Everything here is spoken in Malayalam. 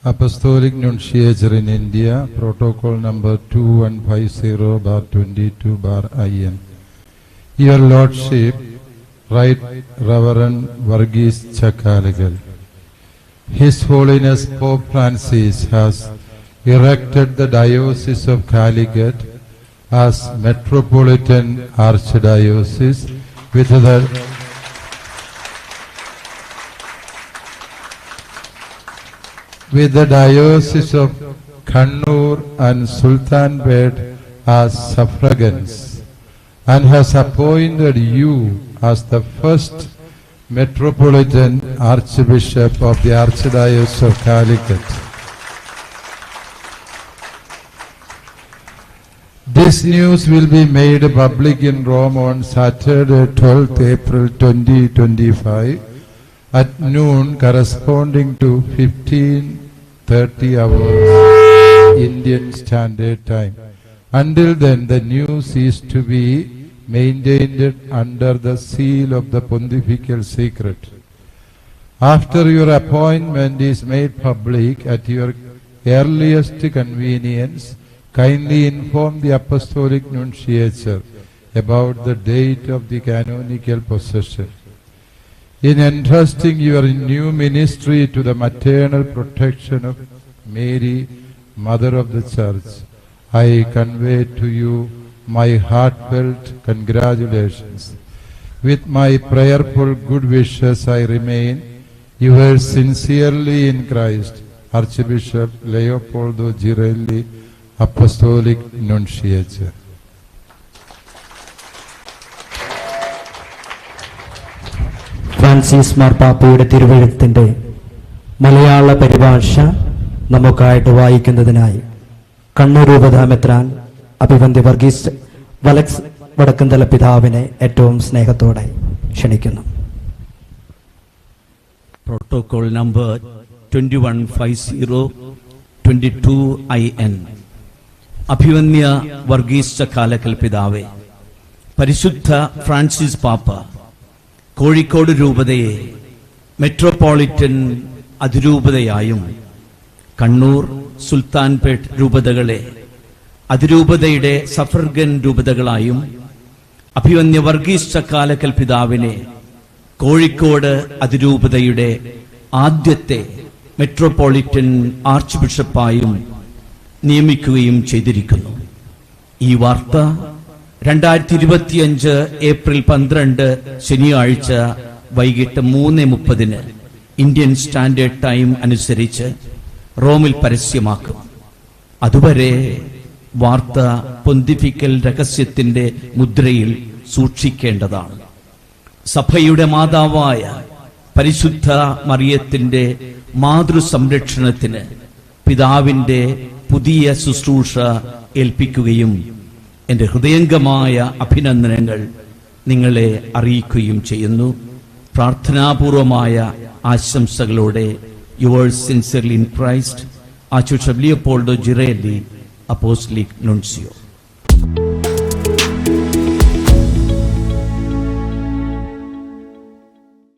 Apostolic Nunciature in India, Protocol number 2150/22/IN. Your Lordship, Right Reverend Varghese Chakalekal, His Holiness Pope Francis has erected the Diocese of Calicut as Metropolitan Archdiocese with the Diocese of Kannur and Sultanpet as suffragans, and has appointed you as the first Metropolitan Archbishop of the Archdiocese of Calicut. This news will be made public in Rome on Saturday, 12th April 2025 at noon, corresponding to 15:30 hours Indian Standard Time. Until then, the news is to be maintained under the seal of the pontifical secret. After your appointment is made public at your earliest convenience, kindly inform the Apostolic Nunciature about the date of the canonical possession. In entrusting your new ministry to the maternal protection of Mary, Mother of the Church, I convey to you my heartfelt congratulations. With my prayerful good wishes, I remain yours sincerely in Christ, Archbishop Leopoldo Girelli, Apostolic Nunciature. Francis മാർപ്പാപ്പയുടെ തിരുവെഴുത്തിന്റെ മലയാള പരിഭാഷ നമുക്കായിട്ട് വായിക്കുന്നതിനായി കണ്ണൂർ രൂപതാമെത്രാൻ അഭിവന്ദ്യ വർഗീസ് വലക്സ് വടക്കന്തല പിതാവിനെ ഏറ്റവും സ്നേഹത്തോടെ ക്ഷണിക്കുന്നു. Protocol number 2150/22/IN. അഭിവന്ദ്യ വർഗീസ് ചക്കാലക്കൽ പിതാവേ, പരിശുദ്ധ ഫ്രാൻസിസ് പാപ്പ കോഴിക്കോട് രൂപതയെ മെട്രോപൊളിറ്റൻ അതിരൂപതയായും കണ്ണൂർ, സുൽത്താൻപേട്ട് രൂപതകളെ അതിരൂപതയുടെ സഫർഗൻ രൂപതകളായും അഭിവന്ദ്യ വർഗീസ് ചക്കാലക്കൽ പിതാവിനെ കോഴിക്കോട് അതിരൂപതയുടെ ആദ്യത്തെ മെട്രോപൊളിറ്റൻ ആർച്ച് ബിഷപ്പായും നിയമിക്കുകയും ചെയ്തിരിക്കുന്നു. ഈ വാർത്ത 2025 ഏപ്രിൽ 12 ശനിയാഴ്ച വൈകിട്ട് 3:30 ഇന്ത്യൻ സ്റ്റാൻഡേർഡ് ടൈം അനുസരിച്ച് റോമിൽ പരസ്യമാക്കും. അതുവരെ വാർത്ത പൊന്തിഫിക്കൽ രഹസ്യത്തിന്റെ മുദ്രയിൽ സൂക്ഷിക്കേണ്ടതാണ്. സഭയുടെ മാതാവായ പരിശുദ്ധ മറിയത്തിന്റെ മാതൃസംരക്ഷണത്തിന് പിതാവിന്റെ പുതിയ ശുശ്രൂഷ ഏൽപ്പിക്കുകയും എന്റെ ഹൃദയംഗമായ അഭിനന്ദനങ്ങൾ നിങ്ങളെ അറിയിക്കുകയും ചെയ്യുന്നു. പ്രാർത്ഥനാപൂർവമായ ആശംസകളോടെ yours sincerely in Christ, archbishop Leopoldo Girelli, apostolic നുൻസിയോ.